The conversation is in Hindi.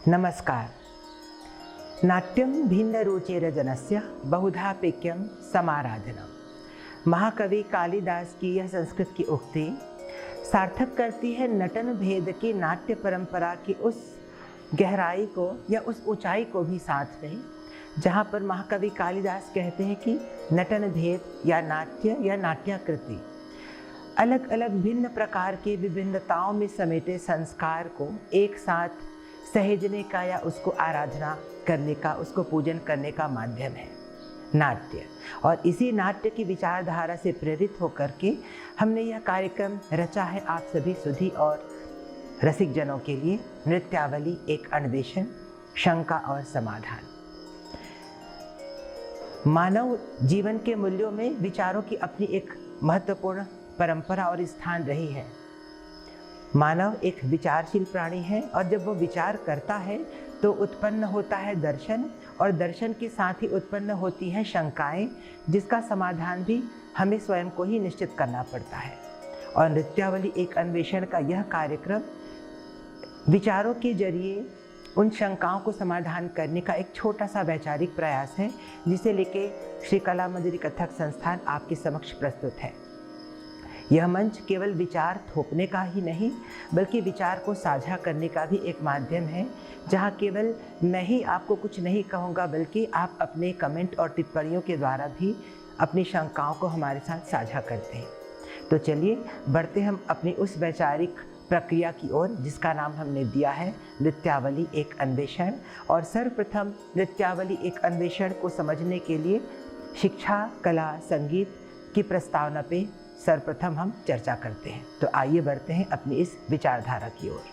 नमस्कार। नाट्यम भिन्न रुचिरजनस्य बहुधापिक्यम समाराधनम। महाकवि कालिदास की यह संस्कृत की उक्ति सार्थक करती है नटन भेद की नाट्य परंपरा की उस गहराई को या उस ऊंचाई को भी साथ में, जहाँ पर महाकवि कालिदास कहते हैं कि नटन भेद या नाट्य या नाट्याकृति अलग अलग भिन्न प्रकार की विभिन्नताओं में समेटे संस्कार को एक साथ सहेजने का या उसको आराधना करने का, उसको पूजन करने का माध्यम है नाट्य। और इसी नाट्य की विचारधारा से प्रेरित होकर के हमने यह कार्यक्रम रचा है आप सभी सुधी और रसिक जनों के लिए। नृत्यावली एक अन्वेषण, शंका और समाधान। मानव जीवन के मूल्यों में विचारों की अपनी एक महत्वपूर्ण परंपरा और स्थान रही है। मानव एक विचारशील प्राणी है और जब वो विचार करता है तो उत्पन्न होता है दर्शन, और दर्शन के साथ ही उत्पन्न होती हैं शंकाएं, जिसका समाधान भी हमें स्वयं को ही निश्चित करना पड़ता है। और नृत्यावली एक अन्वेषण का यह कार्यक्रम विचारों के जरिए उन शंकाओं को समाधान करने का एक छोटा सा वैचारिक प्रयास है, जिसे लेके श्री कला मंजरी कथक संस्थान आपके समक्ष प्रस्तुत है। यह मंच केवल विचार थोपने का ही नहीं, बल्कि विचार को साझा करने का भी एक माध्यम है, जहां केवल मैं ही आपको कुछ नहीं कहूँगा, बल्कि आप अपने कमेंट और टिप्पणियों के द्वारा भी अपनी शंकाओं को हमारे साथ साझा करते हैं। तो चलिए बढ़ते हम अपनी उस वैचारिक प्रक्रिया की ओर, जिसका नाम हमने दिया है नृत्यावली एक अन्वेषण। और सर्वप्रथम नृत्यावली एक अन्वेषण को समझने के लिए शिक्षा, कला, संगीत की प्रस्तावना पे सर्वप्रथम हम चर्चा करते हैं। तो आइए बढ़ते हैं अपनी इस विचारधारा की ओर।